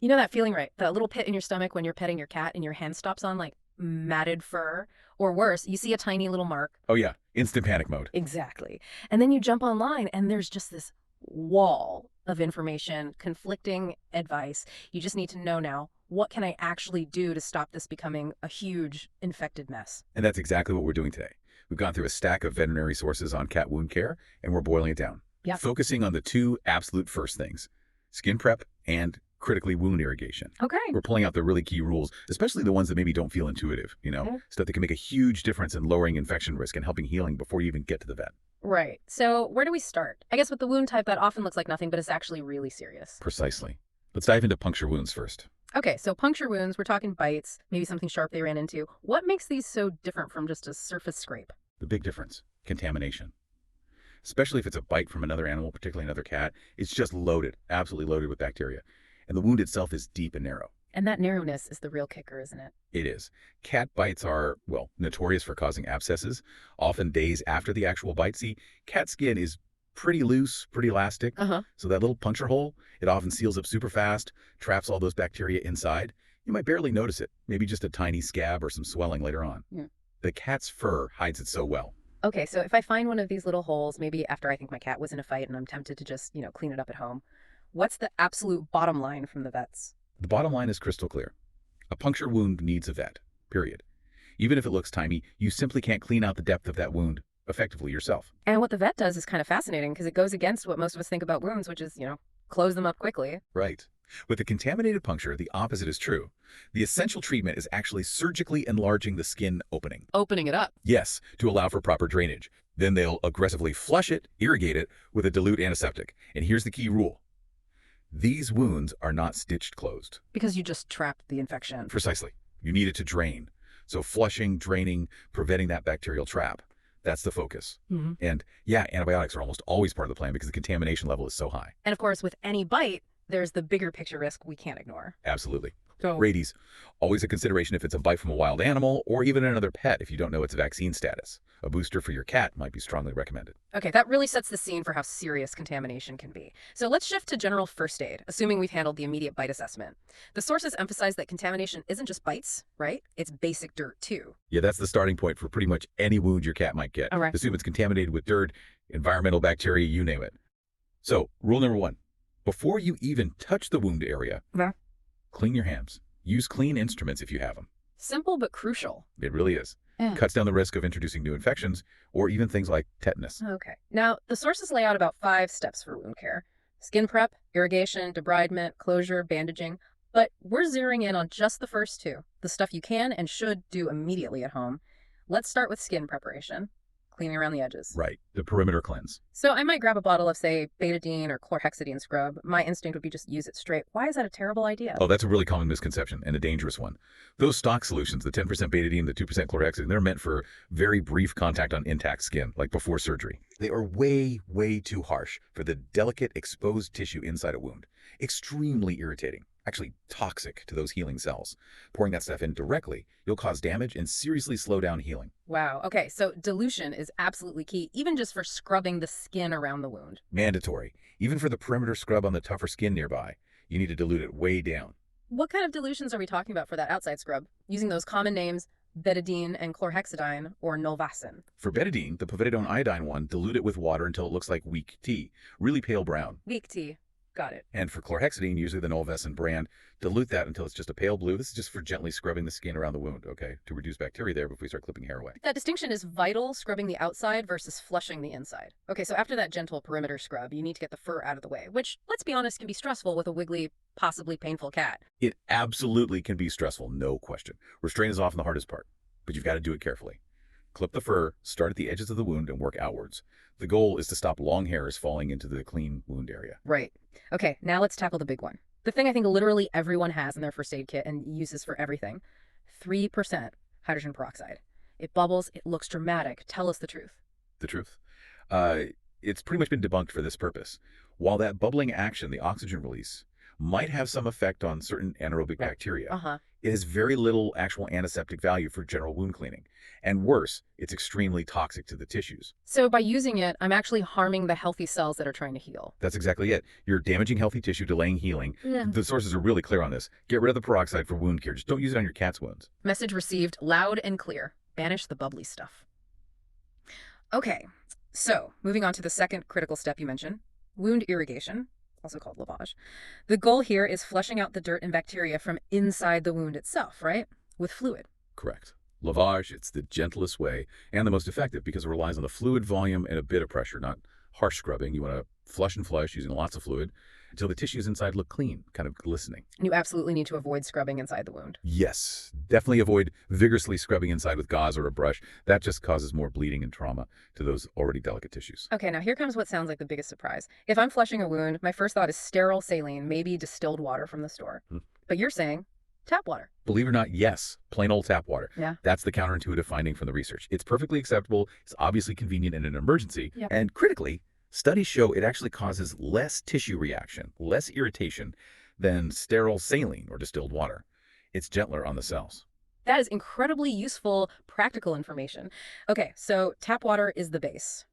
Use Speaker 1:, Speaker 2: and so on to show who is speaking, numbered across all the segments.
Speaker 1: You know that feeling, right? That little pit in your stomach when you're petting your cat and your hand stops on like matted fur? Or worse, you see a tiny little mark.
Speaker 2: Oh yeah, instant panic mode.
Speaker 1: Exactly. And then you jump online and there's just this wall of information, conflicting advice. You just need to know now, what can I actually do to stop this becoming a huge infected mess?
Speaker 2: And that's exactly what we're doing today. We've gone through a stack of veterinary sources on cat wound care, and we're boiling it down,
Speaker 1: Yep.
Speaker 2: focusing on the two absolute first things, skin prep and critically wound irrigation.
Speaker 1: Okay.
Speaker 2: We're pulling out the really key rules, especially the ones that maybe don't feel intuitive,
Speaker 1: Yeah.
Speaker 2: stuff that can make a huge difference in lowering infection risk and helping healing before you even get to the vet.
Speaker 1: Right. So where do we start? I guess with the wound type that often looks like nothing, but it's actually really serious.
Speaker 2: Precisely. Let's dive into puncture wounds first.
Speaker 1: Okay, so puncture wounds, we're talking bites, maybe something sharp they ran into. What makes these so different from just a surface scrape?
Speaker 2: The big difference, contamination. Especially if it's a bite from another animal, particularly another cat, it's just loaded, absolutely loaded with bacteria. And the wound itself is deep and narrow.
Speaker 1: And that narrowness is the real kicker, isn't it?
Speaker 2: It is. Cat bites are, well, notorious for causing abscesses, often days after the actual bite. See, cat skin is pretty loose, pretty elastic.
Speaker 1: Uh-huh.
Speaker 2: So that little puncture hole, it often seals up super fast, traps all those bacteria inside. You might barely notice it, maybe just a tiny scab or some swelling later on.
Speaker 1: Yeah.
Speaker 2: The cat's fur hides it so well.
Speaker 1: Okay, so if I find one of these little holes, maybe after I think my cat was in a fight and I'm tempted to just, clean it up at home, what's the absolute bottom line from the vets?
Speaker 2: The bottom line is crystal clear. A puncture wound needs a vet, period. Even if it looks tiny, you simply can't clean out the depth of that wound effectively yourself.
Speaker 1: And what the vet does is kind of fascinating because it goes against what most of us think about wounds, which is, close them up quickly.
Speaker 2: Right. With a contaminated puncture, the opposite is true. The essential treatment is actually surgically enlarging the skin opening.
Speaker 1: Opening it up.
Speaker 2: Yes, to allow for proper drainage. Then they'll aggressively flush it, irrigate it with a dilute antiseptic. And here's the key rule. These wounds are not stitched closed.
Speaker 1: Because you just trapped the infection.
Speaker 2: Precisely. You need it to drain. So flushing, draining, preventing that bacterial trap. That's the focus.
Speaker 1: Mm-hmm.
Speaker 2: And yeah, antibiotics are almost always part of the plan because the contamination level is so high.
Speaker 1: And of course, with any bite, there's the bigger picture risk we can't ignore.
Speaker 2: Absolutely.
Speaker 1: So,
Speaker 2: Rabies, always a consideration if it's a bite from a wild animal or even another pet if you don't know its vaccine status. A booster for your cat might be strongly recommended.
Speaker 1: okay, that really sets the scene for how serious contamination can be. So let's shift to general first aid, assuming we've handled the immediate bite assessment. The sources emphasize that contamination isn't just bites, right? It's basic dirt too.
Speaker 2: Yeah, that's the starting point for pretty much any wound your cat might get.
Speaker 1: All right.
Speaker 2: Assume it's contaminated with dirt, environmental bacteria, you name it. So, rule number one, before you even touch the wound area,
Speaker 1: Yeah.
Speaker 2: clean your hands. Use clean instruments if you have them.
Speaker 1: Simple but crucial.
Speaker 2: It really is.
Speaker 1: Yeah.
Speaker 2: Cuts down the risk of introducing new infections or even things like tetanus.
Speaker 1: Okay. Now, the sources lay out about 5 steps for wound care: skin prep, irrigation, debridement, closure, bandaging. But we're zeroing in on just the first 2, the stuff you can and should do immediately at home. Let's start with skin preparation, cleaning around the edges.
Speaker 2: Right, the perimeter cleanse.
Speaker 1: So I might grab a bottle of, say, betadine or chlorhexidine scrub. My instinct would be just use it straight. Why is that a terrible idea?
Speaker 2: Oh, that's a really common misconception and a dangerous one. Those stock solutions, the 10% betadine, the 2% chlorhexidine, they're meant for very brief contact on intact skin, like before surgery. They are way, way too harsh for the delicate, exposed tissue inside a wound. Extremely irritating. Actually toxic to those healing cells. Pouring that stuff in directly, you'll cause damage and seriously slow down healing.
Speaker 1: Wow. Okay, so dilution is absolutely key, even just for scrubbing the skin around the wound.
Speaker 2: Mandatory. Even for the perimeter scrub on the tougher skin nearby, you need to dilute it way down.
Speaker 1: What kind of dilutions are we talking about for that outside scrub? Using those common names, betadine and chlorhexidine, or Nolvasen.
Speaker 2: For betadine, the povidone iodine one, dilute it with water until it looks like weak tea, really pale brown.
Speaker 1: Weak tea. Got it.
Speaker 2: And for chlorhexidine, usually the Nolvasen brand, dilute that until it's just a pale blue. This is just for gently scrubbing the skin around the wound, okay, to reduce bacteria there before we start clipping hair away.
Speaker 1: That distinction is vital, scrubbing the outside versus flushing the inside. Okay, so after that gentle perimeter scrub, you need to get the fur out of the way, which, let's be honest, can be stressful with a wiggly, possibly painful cat.
Speaker 2: It absolutely can be stressful, no question. Restraint is often the hardest part, but you've got to do it carefully. Clip the fur, start at the edges of the wound, and work outwards. The goal is to stop long hairs falling into the clean wound area.
Speaker 1: Right. Okay, now let's tackle the big one. The thing I think literally everyone has in their first aid kit and uses for everything. 3% hydrogen peroxide. It bubbles, it looks dramatic. Tell us the truth.
Speaker 2: The truth? It's pretty much been debunked for this purpose. While that bubbling action, the oxygen release, might have some effect on certain anaerobic
Speaker 1: Right.
Speaker 2: bacteria.
Speaker 1: Uh-huh.
Speaker 2: It has very little actual antiseptic value for general wound cleaning. And worse, it's extremely toxic to the tissues.
Speaker 1: So by using it, I'm actually harming the healthy cells that are trying to heal.
Speaker 2: That's exactly it. You're damaging healthy tissue, delaying healing.
Speaker 1: Yeah.
Speaker 2: The sources are really clear on this. Get rid of the peroxide for wound care. Just don't use it on your cat's wounds.
Speaker 1: Message received loud and clear. Banish the bubbly stuff. Okay, so moving on to the second critical step you mentioned, wound irrigation, also called lavage. The goal here is flushing out the dirt and bacteria from inside the wound itself, right? With fluid.
Speaker 2: Correct. Lavage, it's the gentlest way and the most effective because it relies on the fluid volume and a bit of pressure, not harsh scrubbing. You want to flush and flush using lots of fluid until the tissues inside look clean, kind of glistening.
Speaker 1: And you absolutely need to avoid scrubbing inside the wound.
Speaker 2: Yes, definitely avoid vigorously scrubbing inside with gauze or a brush. That just causes more bleeding and trauma to those already delicate tissues.
Speaker 1: Okay, now here comes what sounds like the biggest surprise. If I'm flushing a wound, my first thought is sterile saline, maybe distilled water from the store.
Speaker 2: Hmm.
Speaker 1: But you're saying tap water.
Speaker 2: Believe it or not, yes, plain old tap water.
Speaker 1: Yeah.
Speaker 2: That's the counterintuitive finding from the research. It's perfectly acceptable. It's obviously convenient in an emergency.
Speaker 1: Yep.
Speaker 2: And critically, studies show it actually causes less tissue reaction, less irritation than sterile saline or distilled water. It's gentler on the cells.
Speaker 1: That is incredibly useful, practical information. Okay, so tap water is the base.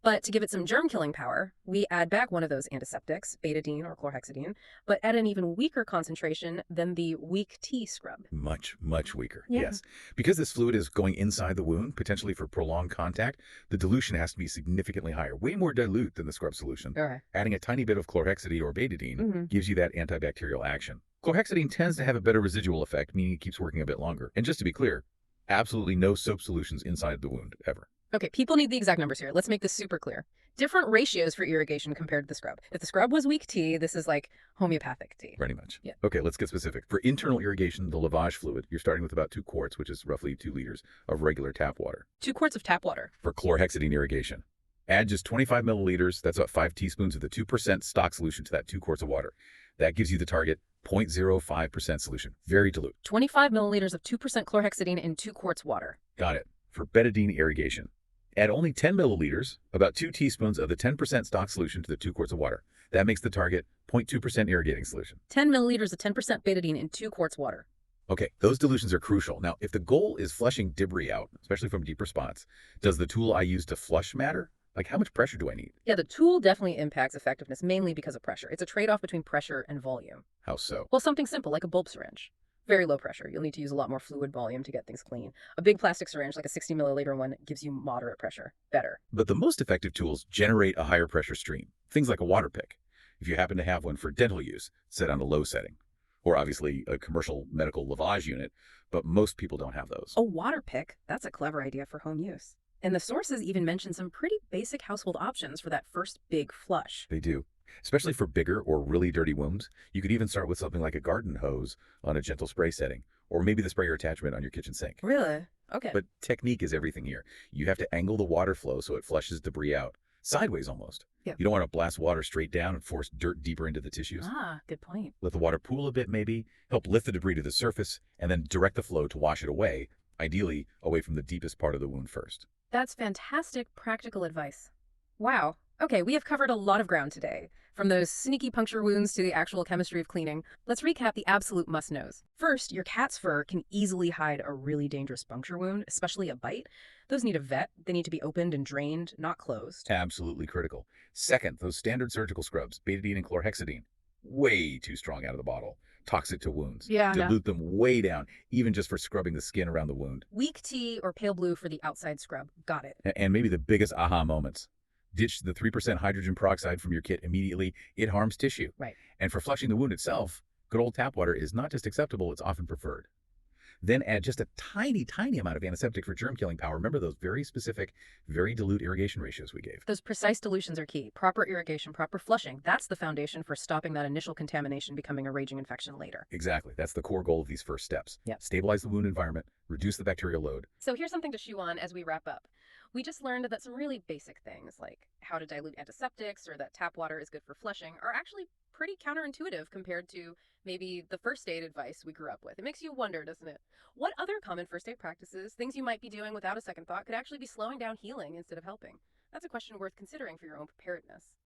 Speaker 1: But to give it some germ-killing power, we add back one of those antiseptics, betadine or chlorhexidine, but at an even weaker concentration than the weak tea scrub.
Speaker 2: Much, much weaker.
Speaker 1: Yeah.
Speaker 2: Yes. Because this fluid is going inside the wound, potentially for prolonged contact, the dilution has to be significantly higher, way more dilute than the scrub solution.
Speaker 1: All right.
Speaker 2: Adding a tiny bit of chlorhexidine or betadine
Speaker 1: Mm-hmm.
Speaker 2: gives you that antibacterial action. Chlorhexidine tends to have a better residual effect, meaning it keeps working a bit longer. And just to be clear, absolutely no soap solutions inside the wound, ever.
Speaker 1: Okay, people need the exact numbers here. Let's make this super clear. Different ratios for irrigation compared to the scrub. If the scrub was weak tea, this is like homeopathic tea.
Speaker 2: Pretty much.
Speaker 1: Yeah.
Speaker 2: Okay, let's get specific. For internal irrigation, the lavage fluid, you're starting with about 2 quarts, which is roughly 2 liters of regular tap water.
Speaker 1: 2 quarts of tap water.
Speaker 2: For chlorhexidine irrigation, add just 25 milliliters, that's about 5 teaspoons of the 2% stock solution to that 2 quarts of water. That gives you the target 0.05% solution. Very dilute.
Speaker 1: 25 milliliters of 2% chlorhexidine in 2 quarts water.
Speaker 2: Got it. For betadine irrigation, add only 10 milliliters, about 2 teaspoons of the 10% stock solution to the 2 quarts of water. That makes the target 0.2% irrigating solution.
Speaker 1: 10 milliliters of 10% betadine in 2 quarts water.
Speaker 2: Okay, those dilutions are crucial. Now, if the goal is flushing debris out, especially from deeper spots, does the tool I use to flush matter? Like, how much pressure do I need?
Speaker 1: Yeah, the tool definitely impacts effectiveness, mainly because of pressure. It's a trade-off between pressure and volume.
Speaker 2: How so?
Speaker 1: Well, something simple like a bulb syringe. Very low pressure. You'll need to use a lot more fluid volume to get things clean. A big plastic syringe, like a 60 milliliter one, gives you moderate pressure. Better.
Speaker 2: But the most effective tools generate a higher pressure stream. Things like a water pick, if you happen to have one for dental use, set on a low setting. Or obviously a commercial medical lavage unit, but most people don't have those.
Speaker 1: A water pick? That's a clever idea for home use. And the sources even mention some pretty basic household options for that first big flush.
Speaker 2: They do. Especially for bigger or really dirty wounds, you could even start with something like a garden hose on a gentle spray setting, or maybe the sprayer attachment on your kitchen sink.
Speaker 1: Really? Okay.
Speaker 2: But technique is everything here. You have to angle the water flow so it flushes debris out, sideways almost.
Speaker 1: Yeah.
Speaker 2: You don't want to blast water straight down and force dirt deeper into the tissues.
Speaker 1: Good point.
Speaker 2: Let the water pool a bit maybe, help lift the debris to the surface, and then direct the flow to wash it away, ideally away from the deepest part of the wound first.
Speaker 1: That's fantastic practical advice. Wow. Okay, we have covered a lot of ground today. From those sneaky puncture wounds to the actual chemistry of cleaning, let's recap the absolute must-knows. First, your cat's fur can easily hide a really dangerous puncture wound, especially a bite. Those need a vet. They need to be opened and drained, not closed.
Speaker 2: Absolutely critical. Second, those standard surgical scrubs, betadine and chlorhexidine, way too strong out of the bottle. Toxic to wounds.
Speaker 1: Yeah.
Speaker 2: Dilute them way down, even just for scrubbing the skin around the wound.
Speaker 1: Weak tea or pale blue for the outside scrub. Got it.
Speaker 2: And maybe the biggest aha moments. Ditch the 3% hydrogen peroxide from your kit immediately. It harms tissue.
Speaker 1: Right.
Speaker 2: And for flushing the wound itself, good old tap water is not just acceptable, it's often preferred. Then add just a tiny, tiny amount of antiseptic for germ-killing power. Remember those very specific, very dilute irrigation ratios we gave.
Speaker 1: Those precise dilutions are key. Proper irrigation, proper flushing. That's the foundation for stopping that initial contamination becoming a raging infection later.
Speaker 2: Exactly. That's the core goal of these first steps.
Speaker 1: Yep.
Speaker 2: Stabilize the wound environment, reduce the bacterial load.
Speaker 1: So here's something to chew on as we wrap up. We just learned that some really basic things, like how to dilute antiseptics or that tap water is good for flushing, are actually pretty counterintuitive compared to maybe the first aid advice we grew up with. It makes you wonder, doesn't it? What other common first aid practices, things you might be doing without a second thought, could actually be slowing down healing instead of helping? That's a question worth considering for your own preparedness.